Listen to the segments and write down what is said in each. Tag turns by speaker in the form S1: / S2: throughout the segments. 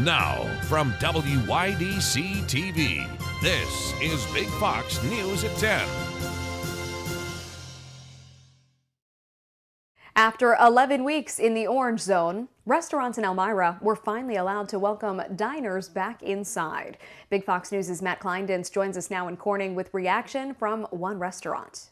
S1: Now, from WYDC TV, this is Big Fox News at 10.
S2: After 11 weeks in the orange zone, restaurants in Elmira were finally allowed to welcome diners back inside. Big Fox News' Matt Kleindens joins us now in Corning with reaction from one restaurant.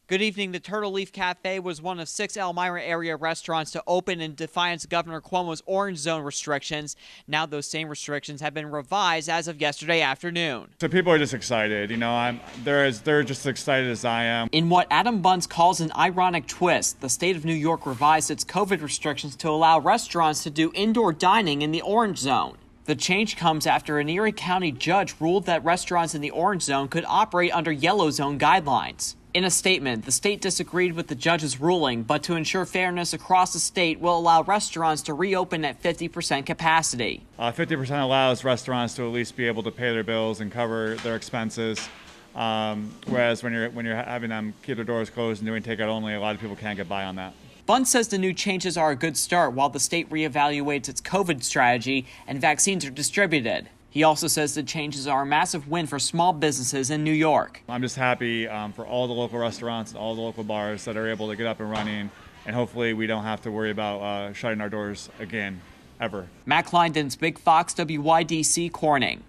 S3: Good evening. The Turtle Leaf Cafe was one of 6 Elmira area restaurants to open in defiance of Governor Cuomo's orange zone restrictions. Now those same restrictions have been revised as of yesterday afternoon.
S4: So people are just excited. They're just as excited as I am.
S3: In what Adam Bunce calls an ironic twist, the state of New York revised its COVID restrictions to allow restaurants to do indoor dining in the orange zone. The change comes after an Erie County judge ruled that restaurants in the orange zone could operate under yellow zone guidelines. In a statement, the state disagreed with the judge's ruling, but to ensure fairness across the state will allow restaurants to reopen at 50% capacity.
S4: 50% allows restaurants to at least be able to pay their bills and cover their expenses. Whereas when you're having them keep their doors closed and doing takeout only, a lot of people can't get by on that.
S3: Bunce says the new changes are a good start while the state reevaluates its COVID strategy and vaccines are distributed. He also says the changes are a massive win for small businesses in New York.
S4: I'm just happy for all the local restaurants and all the local bars that are able to get up and running, and hopefully we don't have to worry about shutting our doors again, ever.
S3: Matt Kleindens, Big Fox, WYDC, Corning.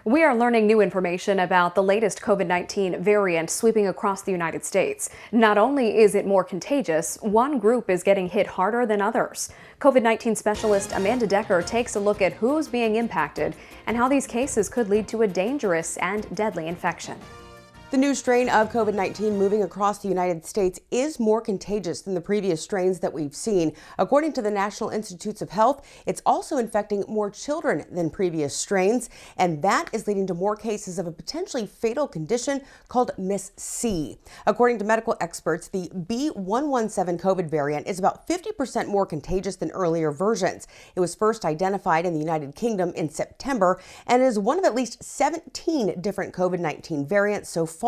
S2: We are learning new information about the latest COVID-19 variant sweeping across the United States. Not only is it more contagious, one group is getting hit harder than others. COVID-19 specialist Amanda Decker takes a look at who's being impacted and how these cases could lead to a dangerous and deadly infection.
S5: The new strain of COVID-19 moving across the United States is more contagious than the previous strains that we've seen. According to the National Institutes of Health, it's also infecting more children than previous strains, and that is leading to more cases of a potentially fatal condition called Mis-C. According to medical experts, the B.1.1.7 COVID variant is about 50% more contagious than earlier versions. It was first identified in the United Kingdom in September and is one of at least 17 different COVID-19 variants so far.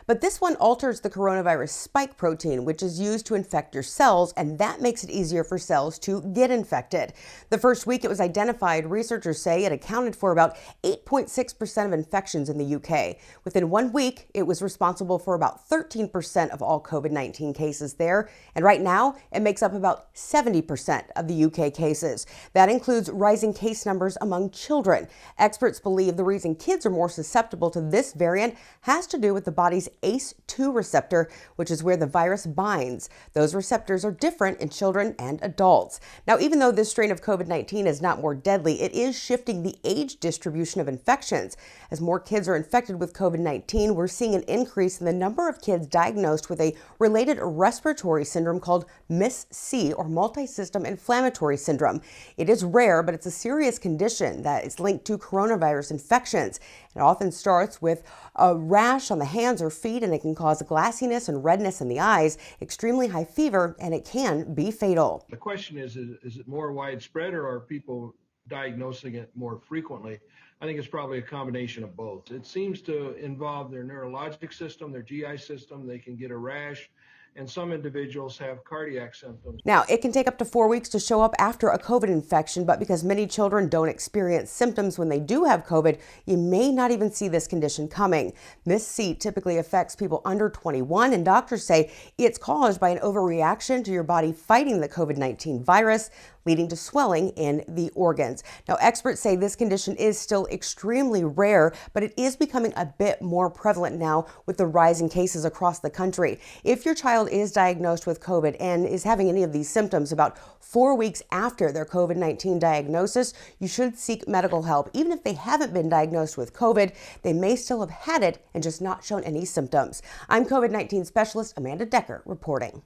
S5: But this one alters the coronavirus spike protein, which is used to infect your cells, and that makes it easier for cells to get infected. The first week it was identified, researchers say it accounted for about 8.6% of infections in the UK. Within 1 week, it was responsible for about 13% of all COVID-19 cases there, and right now it makes up about 70% of the UK cases. That includes rising case numbers among children. Experts believe the reason kids are more susceptible to this variant has to do with the body's ACE2 receptor, which is where the virus binds. Those receptors are different in children and adults. Now, even though this strain of COVID-19 is not more deadly, it is shifting the age distribution of infections. As more kids are infected with COVID-19, we're seeing an increase in the number of kids diagnosed with a related respiratory syndrome called Mis-C, or multisystem inflammatory syndrome. It is rare, but it's a serious condition that is linked to coronavirus infections. It often starts with a rash on the hands or feet, and it can cause glassiness and redness in the eyes, extremely high fever, and it can be fatal.
S6: The question is it more widespread, or are people diagnosing it more frequently? I think it's probably a combination of both. It seems to involve their neurologic system, their GI system. They can get a rash, and some individuals have cardiac symptoms.
S5: Now, it can take up to 4 weeks to show up after a COVID infection, but because many children don't experience symptoms when they do have COVID, you may not even see this condition coming. Mis-C typically affects people under 21, and doctors say it's caused by an overreaction to your body fighting the COVID-19 virus, leading to swelling in the organs. Now, experts say this condition is still extremely rare, but it is becoming a bit more prevalent now with the rise in cases across the country. If your child is diagnosed with COVID and is having any of these symptoms about 4 weeks after their COVID-19 diagnosis, you should seek medical help. Even if they haven't been diagnosed with COVID, they may still have had it and just not shown any symptoms. I'm COVID-19 specialist Amanda Decker reporting.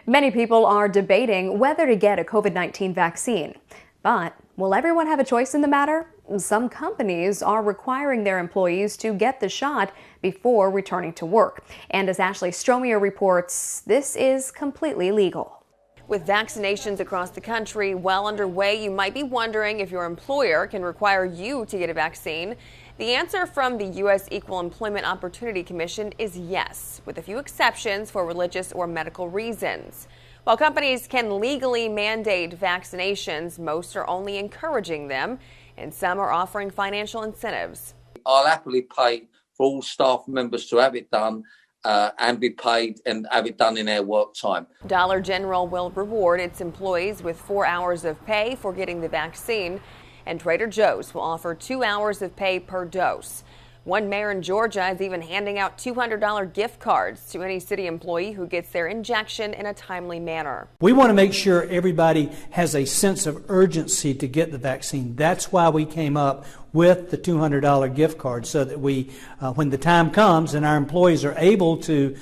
S2: Many people are debating whether to get a COVID-19 vaccine. But will everyone have a choice in the matter? Some companies are requiring their employees to get the shot before returning to work. And as Ashley Stromier reports, this is completely legal.
S7: With vaccinations across the country well underway, you might be wondering if your employer can require you to get a vaccine. The answer from the U.S. Equal Employment Opportunity Commission is yes, with a few exceptions for religious or medical reasons. While companies can legally mandate vaccinations, most are only encouraging them, and some are offering financial incentives.
S8: I'll happily pay for all staff members to have it done and be paid and have it done in their work time.
S7: Dollar General will reward its employees with 4 hours of pay for getting the vaccine, and Trader Joe's will offer 2 hours of pay per dose. One mayor in Georgia is even handing out $200 gift cards to any city employee who gets their injection in a timely manner.
S9: We want to make sure everybody has a sense of urgency to get the vaccine. That's why we came up with the $200 gift card, so that we, when the time comes and our employees are able to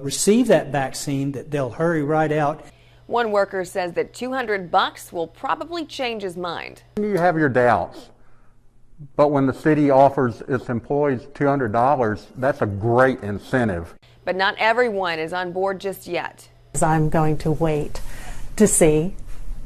S9: receive that vaccine, that they'll hurry right out.
S7: One worker says that $200 will probably change his mind.
S10: You have your doubts. But when the city offers its employees $200, that's a great incentive.
S7: But not everyone is on board just yet.
S11: I'm going to wait to see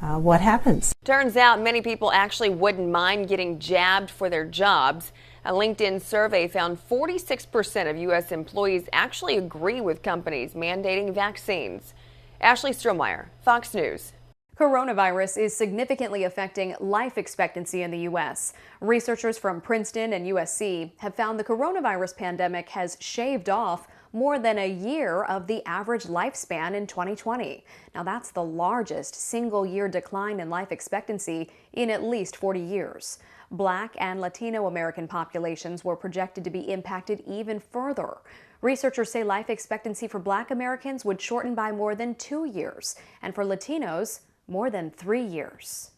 S11: what happens.
S7: Turns out many people actually wouldn't mind getting jabbed for their jobs. A LinkedIn survey found 46% of U.S. employees actually agree with companies mandating vaccines. Ashley Strohmeyer, Fox News.
S2: Coronavirus is significantly affecting life expectancy in the U.S. Researchers from Princeton and USC have found the coronavirus pandemic has shaved off more than a year of the average lifespan in 2020. Now, that's the largest single-year decline in life expectancy in at least 40 years. Black and Latino American populations were projected to be impacted even further. Researchers say life expectancy for Black Americans would shorten by more than 2 years, and for Latinos, more than 3 years.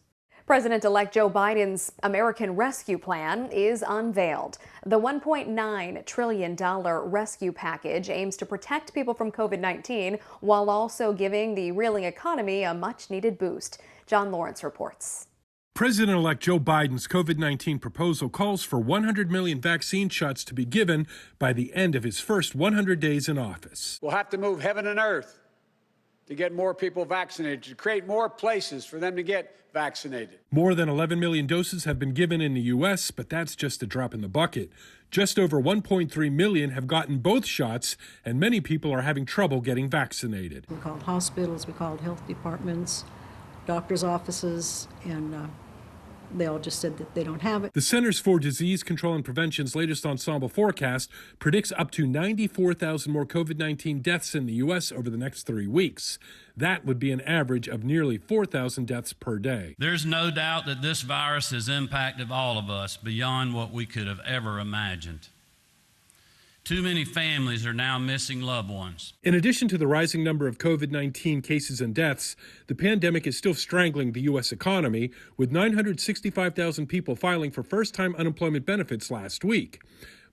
S2: President-elect Joe Biden's American Rescue Plan is unveiled. The $1.9 trillion rescue package aims to protect people from COVID-19 while also giving the reeling economy a much-needed boost. John Lawrence reports.
S12: President-elect Joe Biden's COVID-19 proposal calls for 100 million vaccine shots to be given by the end of his first 100 days in office.
S13: We'll have to move heaven and earth to get more people vaccinated, to create more places for them to get vaccinated.
S12: More than 11 million doses have been given in the U.S., but that's just a drop in the bucket. Just over 1.3 million have gotten both shots, and many people are having trouble getting vaccinated.
S11: We called hospitals, we called health departments, doctors' offices, and they all just said that they don't have it.
S12: The Centers for Disease Control and Prevention's latest ensemble forecast predicts up to 94,000 more COVID-19 deaths in the U.S. over the next 3 weeks. That would be an average of nearly 4,000 deaths per day.
S14: There's no doubt that this virus has impacted all of us beyond what we could have ever imagined. Too many families are now missing loved ones.
S12: In addition to the rising number of COVID-19 cases and deaths, the pandemic is still strangling the U.S. economy, with 965,000 people filing for first-time unemployment benefits last week.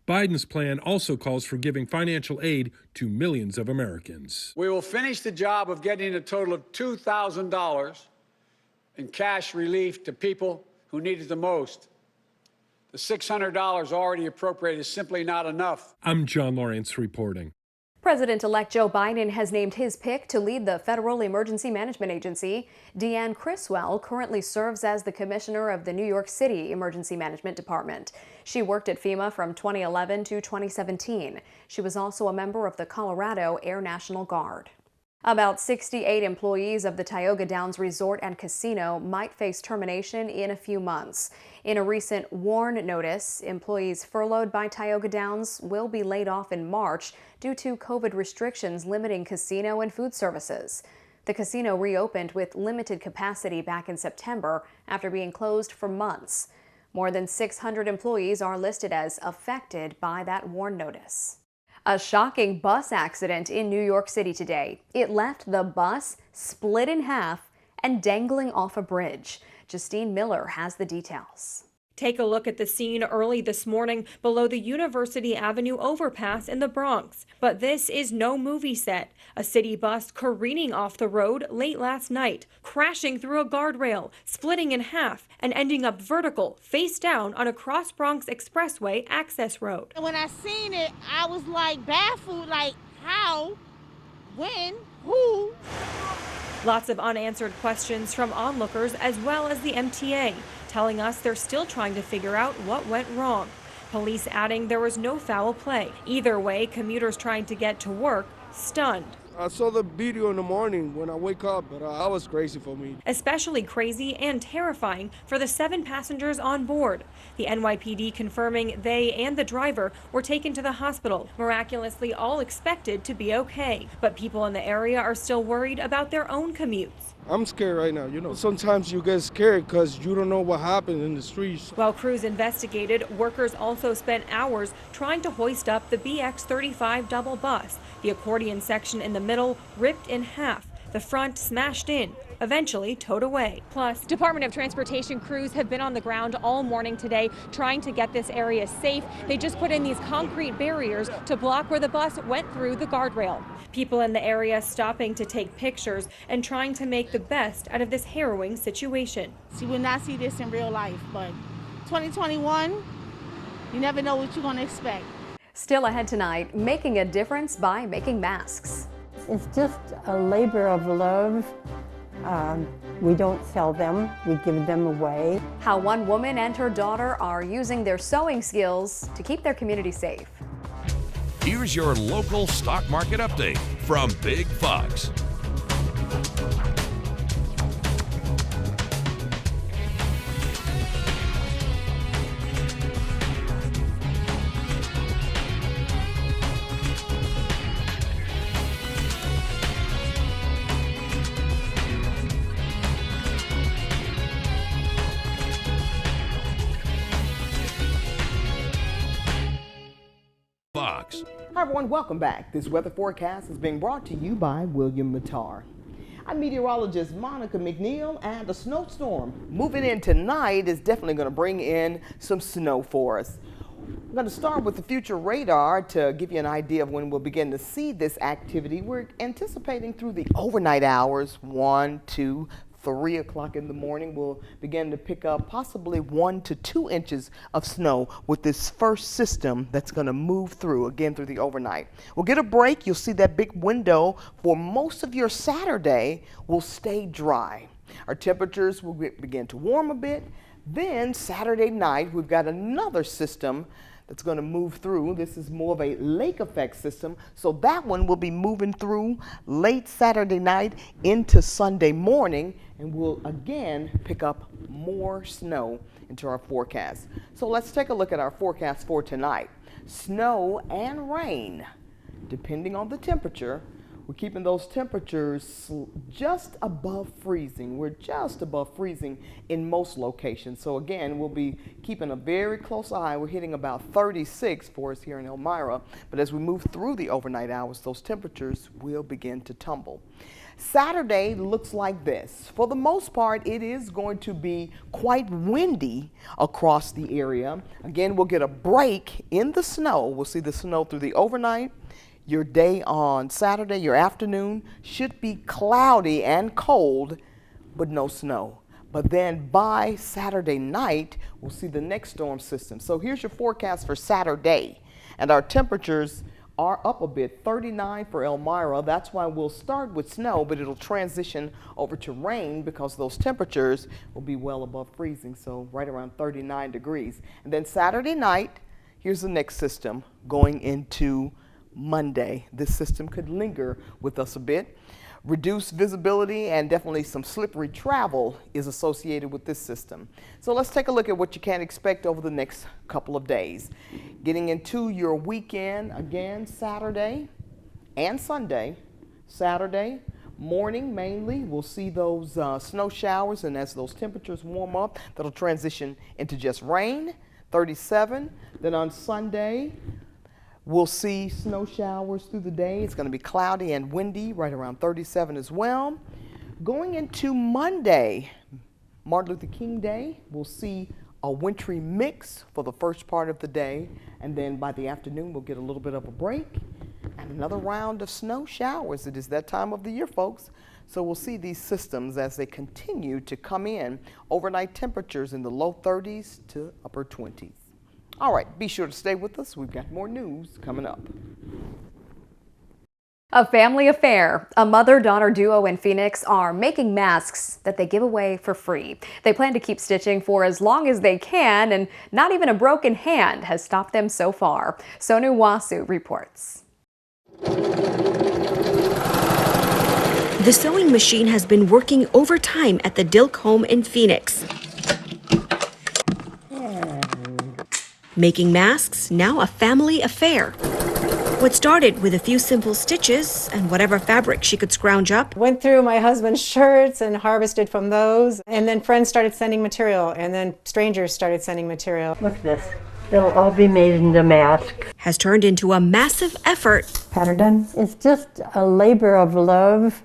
S12: Biden's plan also calls for giving financial aid to millions of Americans.
S13: We will finish the job of getting a total of $2,000 in cash relief to people who need it the most. The $600 already appropriated is simply not enough.
S12: I'm John Lawrence reporting.
S2: President-elect Joe Biden has named his pick to lead the Federal Emergency Management Agency. Deanne Criswell currently serves as the commissioner of the New York City Emergency Management Department. She worked at FEMA from 2011 to 2017. She was also a member of the Colorado Air National Guard. About 68 employees of the Tioga Downs Resort and Casino might face termination in a few months. In a recent WARN notice, employees furloughed by Tioga Downs will be laid off in March due to COVID restrictions limiting casino and food services. The casino reopened with limited capacity back in September after being closed for months. More than 600 employees are listed as affected by that WARN notice. A shocking bus accident in New York City today. It left the bus split in half and dangling off a bridge. Justine Miller has the details.
S15: Take a look at the scene early this morning below the University Avenue overpass in the Bronx. But this is no movie set. A city bus careening off the road late last night, crashing through a guardrail, splitting in half, and ending up vertical, face down on a Cross Bronx Expressway access road.
S16: When I seen it, I was like baffled, like how, when, who?
S15: Lots of unanswered questions from onlookers as well as the MTA, telling us they're still trying to figure out what went wrong. Police adding there was no foul play. Either way, commuters trying to get to work stunned.
S17: I saw the video in the morning when I wake up, but I was crazy for me.
S15: Especially crazy and terrifying for the 7 passengers on board. The NYPD confirming they and the driver were taken to the hospital, miraculously all expected to be okay. But people in the area are still worried about their own commutes.
S17: I'm scared right now, Sometimes you get scared because you don't know what happened in the streets.
S15: While crews investigated, workers also spent hours trying to hoist up the BX35 double bus. The accordion section in the middle ripped in half, the front smashed in, eventually towed away. Plus, Department of Transportation crews have been on the ground all morning today trying to get this area safe. They just put in these concrete barriers to block where the bus went through the guardrail. People in the area stopping to take pictures and trying to make the best out of this harrowing situation.
S16: You will not see this in real life, but 2021, you never know what you're going to expect.
S2: Still ahead tonight, making a difference by making masks.
S18: It's just a labor of love. We don't sell them, we give them away.
S2: How one woman and her daughter are using their sewing skills to keep their community safe.
S1: Here's your local stock market update from Big Fox. Fox.
S19: Hi everyone, welcome back. This weather forecast is being brought to you by William Mattar. I'm meteorologist Monica McNeil, and a snowstorm moving in tonight is definitely going to bring in some snow for us. I'm going to start with the future radar to give you an idea of when we'll begin to see this activity. We're anticipating through the overnight hours, 1, 2, 3 o'clock in the morning, we'll begin to pick up possibly 1 to 2 inches of snow with this first system that's going to move through, again, through the overnight. We'll get a break. You'll see that big window for most of your Saturday will stay dry. Our temperatures will begin to warm a bit. Then Saturday night, we've got another system that's going to move through. This is more of a lake effect system, so that one will be moving through late Saturday night into Sunday morning, and we'll again pick up more snow into our forecast. So let's take a look at our forecast for tonight. Snow and rain, depending on the temperature. We're keeping those temperatures just above freezing. We're just above freezing in most locations. So again, we'll be keeping a very close eye. We're hitting about 36 for us here in Elmira. But as we move through the overnight hours, those temperatures will begin to tumble. Saturday looks like this. For the most part, it is going to be quite windy across the area. Again, we'll get a break in the snow. We'll see the snow through the overnight. Your day on Saturday, your afternoon, should be cloudy and cold, but no snow. But then by Saturday night, we'll see the next storm system. So here's your forecast for Saturday. And our temperatures are up a bit, 39 for Elmira. That's why we'll start with snow, but it'll transition over to rain because those temperatures will be well above freezing, so right around 39 degrees. And then Saturday night, here's the next system going into Monday. This system could linger with us a bit. Reduced visibility and definitely some slippery travel is associated with this system. So let's take a look at what you can expect over the next couple of days. Getting into your weekend, again, Saturday and Sunday. Saturday morning mainly, we'll see those snow showers, and as those temperatures warm up, that'll transition into just rain, 37. Then on Sunday, we'll see snow showers through the day. It's going to be cloudy and windy, right around 37 as well. Going into Monday, Martin Luther King Day, we'll see a wintry mix for the first part of the day, and then by the afternoon we'll get a little bit of a break and another round of snow showers. It is that time of the year, folks. So we'll see these systems as they continue to come in. Overnight temperatures in the low 30s to upper 20s. All right, be sure to stay with us. We've got more news coming up.
S2: A family affair. A mother-daughter duo in Phoenix are making masks that they give away for free. They plan to keep stitching for as long as they can, and not even a broken hand has stopped them so far. Sonu Wasu reports.
S20: The sewing machine has been working overtime at the Dilk home in Phoenix. Making masks, now a family affair. What started with a few simple stitches and whatever fabric she could scrounge up.
S21: Went through my husband's shirts and harvested from those. And then friends started sending material, and then strangers started sending material.
S18: Look at this. It'll all be made into masks.
S20: Has turned into a massive effort.
S18: Pattern done. It's just a labor of love.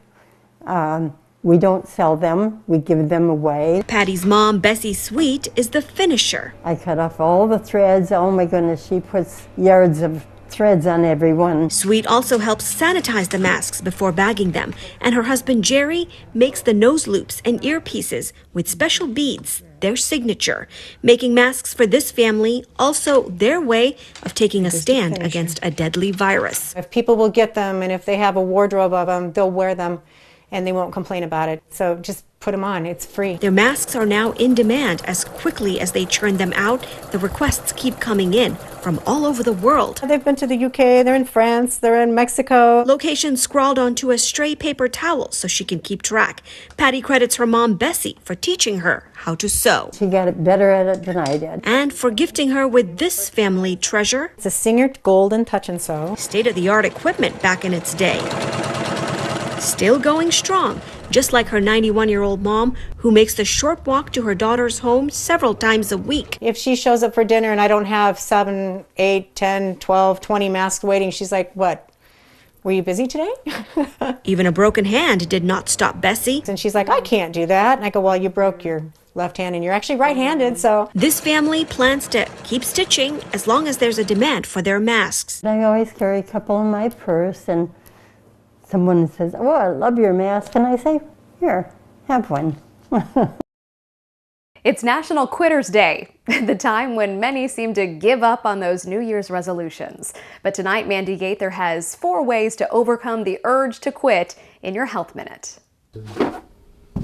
S18: We don't sell them, we give them away.
S20: Patty's mom, Bessie Sweet, is the finisher.
S18: I cut off all the threads. Oh my goodness, she puts yards of threads on every one.
S20: Sweet also helps sanitize the masks before bagging them. And her husband, Jerry, makes the nose loops and earpieces with special beads, their signature. Making masks for this family, also their way of taking a stand against a deadly virus.
S21: If people will get them, and if they have a wardrobe of them, they'll wear them. And they won't complain about it. So just put them on, it's free.
S20: Their masks are now in demand. As quickly as they churn them out, the requests keep coming in from all over the world.
S21: They've been to the UK, they're in France, they're in Mexico.
S20: Locations scrawled onto a stray paper towel so she can keep track. Patty credits her mom, Bessie, for teaching her how to sew.
S18: She got it better at it than I did.
S20: And for gifting her with this family treasure.
S21: It's a Singer Golden Touch and Sew.
S20: State-of-the-art equipment back in its day. Still going strong, just like her 91-year-old mom, who makes the short walk to her daughter's home several times a week.
S21: If she shows up for dinner and I don't have 7, 8, 10, 12, 20 masks waiting, she's like, what? Were you busy today?
S20: Even a broken hand did not stop Bessie.
S21: And she's like, I can't do that. And I go, well, you broke your left hand and you're actually right-handed, so.
S20: This family plans to keep stitching as long as there's a demand for their masks.
S18: I always carry a couple in my purse, and someone says, oh, I love your mask. And I say, here, have one.
S2: It's National Quitters Day, the time when many seem to give up on those New Year's resolutions. But tonight, Mandy Gaither has 4 ways to overcome the urge to quit in your Health Minute.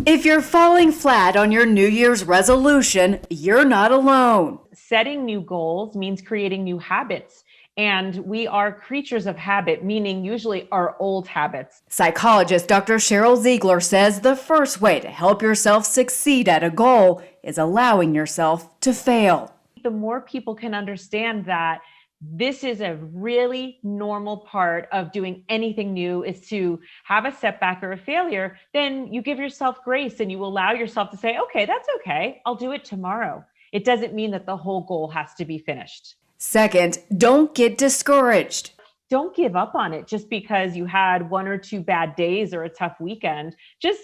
S22: If you're falling flat on your New Year's resolution, you're not alone.
S23: Setting new goals means creating new habits. And we are creatures of habit, meaning usually our old habits.
S22: Psychologist Dr. Cheryl Ziegler says the first way to help yourself succeed at a goal is allowing yourself to fail.
S23: The more people can understand that this is a really normal part of doing anything new is to have a setback or a failure, then you give yourself grace and you allow yourself to say, okay, that's okay. I'll do it tomorrow. It doesn't mean that the whole goal has to be finished.
S22: Second, don't get discouraged.
S23: Don't give up on it just because you had 1 or 2 bad days or a tough weekend. Just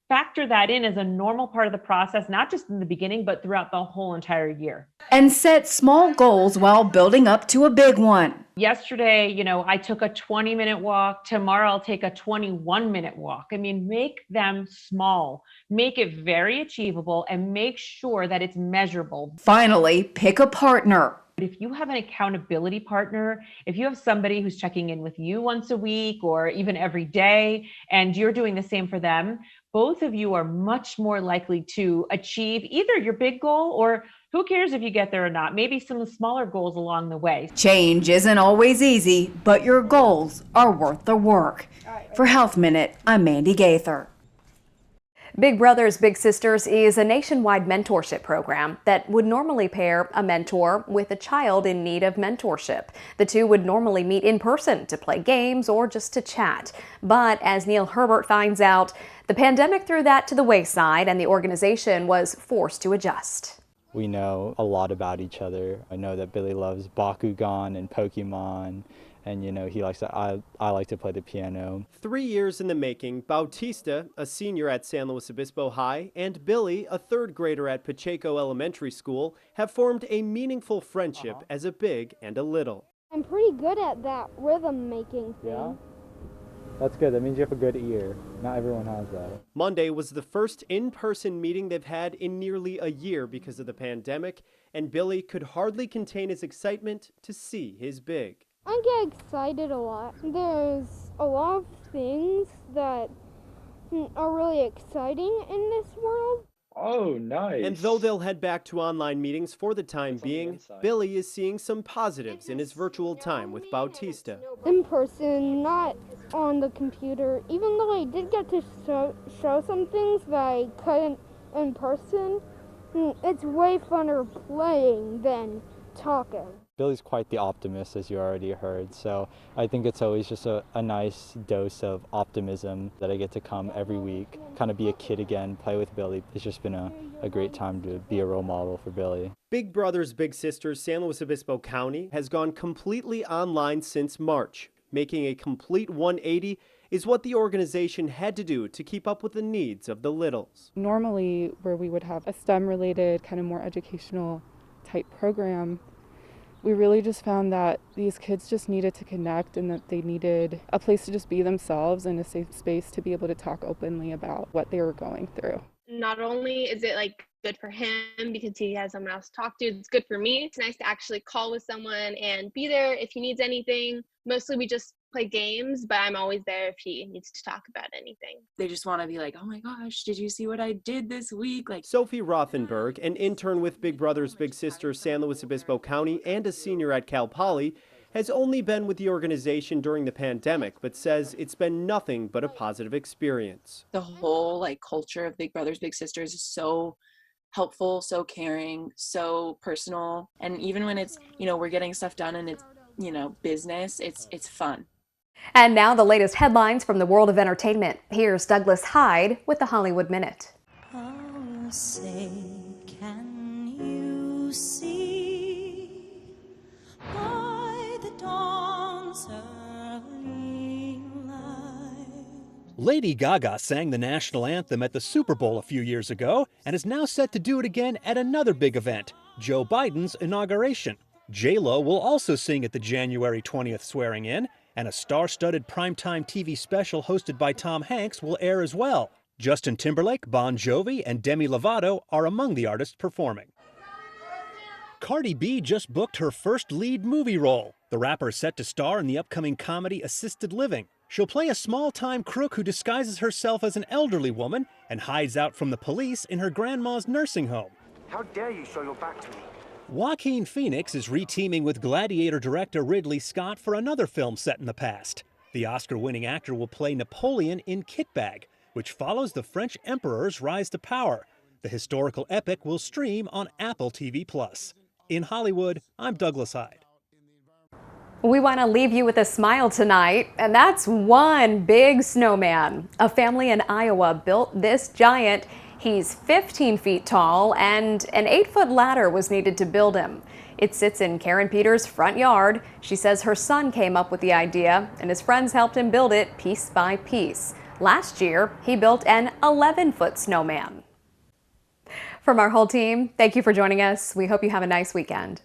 S23: factor that in as a normal part of the process, not just in the beginning, but throughout the whole entire year.
S22: And set small goals while building up to a big one.
S23: Yesterday, I took a 20-minute walk. Tomorrow, I'll take a 21-minute walk. I mean, make them small, make it very achievable, and make sure that it's measurable.
S22: Finally, pick a partner.
S23: If you have an accountability partner, if you have somebody who's checking in with you once a week or even every day, and you're doing the same for them, both of you are much more likely to achieve either your big goal or who cares if you get there or not, maybe some smaller goals along the way.
S22: Change isn't always easy, but your goals are worth the work. For Health Minute, I'm Mandy Gaither.
S2: Big Brothers Big Sisters is a nationwide mentorship program that would normally pair a mentor with a child in need of mentorship. The two would normally meet in person to play games or just to chat. But as Neil Herbert finds out, the pandemic threw that to the wayside and the organization was forced to adjust.
S24: We know a lot about each other. I know that Billy loves Bakugan and Pokemon. And he likes to, I like to play the piano.
S25: 3 years in the making, Bautista, a senior at San Luis Obispo High, and Billy, a 3rd grader at Pacheco Elementary School, have formed a meaningful friendship as a big and a little.
S26: I'm pretty good at that rhythm making thing.
S24: Yeah? That's good. That means you have a good ear. Not everyone has that.
S25: Monday was the first in-person meeting they've had in nearly a year because of the pandemic, and Billy could hardly contain his excitement to see his big.
S26: I get excited a lot. There's a lot of things that are really exciting in this world.
S3: Oh, nice.
S25: And though they'll head back to online meetings for the time being, Billy is seeing some positives in his virtual time with Bautista.
S26: In person, not on the computer. Even though I did get to show some things that I couldn't in person, it's way funner playing than talking.
S24: Billy's quite the optimist, as you already heard, so I think it's always just a nice dose of optimism that I get to come every week, kind of be a kid again, play with Billy. It's just been a great time to be a role model for Billy.
S25: Big Brothers Big Sisters San Luis Obispo County has gone completely online since March. Making a complete 180 is what the organization had to do to keep up with the needs of the littles.
S4: Normally, where we would have a STEM-related, kind of more educational type program, we really just found that these kids just needed to connect and that they needed a place to just be themselves and a safe space to be able to talk openly about what they were going through.
S5: Not only is it like good for him because he has someone else to talk to, it's good for me. It's nice to actually call with someone and be there if he needs anything. Mostly we just play games, but I'm always there if he needs to talk about anything.
S6: They just want to be like, oh my gosh, did you see what I did this week? Like
S25: Sophie Rothenberg, an intern with Big Brothers Big Sisters San Luis Obispo County and a senior at Cal Poly, has only been with the organization during the pandemic, but says it's been nothing but a positive experience.
S6: the whole culture of Big Brothers Big Sisters is so helpful, so caring, so personal. And even when it's, we're getting stuff done and it's, business, it's fun.
S2: And now the latest headlines from the world of entertainment. Here's Douglas Hyde with the Hollywood Minute.
S8: Oh, say, can you see by the dawn's early light?
S9: Lady Gaga sang the national anthem at the Super Bowl a few years ago and is now set to do it again at another big event, Joe Biden's inauguration. J-Lo will also sing at the January 20th swearing-in, and a star-studded primetime TV special hosted by Tom Hanks will air as well. Justin Timberlake, Bon Jovi, and Demi Lovato are among the artists performing. Cardi B just booked her first lead movie role. The rapper is set to star in the upcoming comedy Assisted Living. She'll play a small-time crook who disguises herself as an elderly woman and hides out from the police in her grandma's nursing home.
S27: How dare you show your back to me?
S9: Joaquin Phoenix is re-teaming with Gladiator director Ridley Scott for another film set in the past. The Oscar-winning actor will play Napoleon in Kitbag, which follows the French emperor's rise to power. The historical epic will stream on Apple TV+. In Hollywood, I'm Douglas Hyde.
S2: We want to leave you with a smile tonight, and that's one big snowman. A family in Iowa built this giant. He's 15 feet tall, and an 8-foot ladder was needed to build him. It sits in Karen Peters' front yard. She says her son came up with the idea, and his friends helped him build it piece by piece. Last year, he built an 11-foot snowman. From our whole team, thank you for joining us. We hope you have a nice weekend.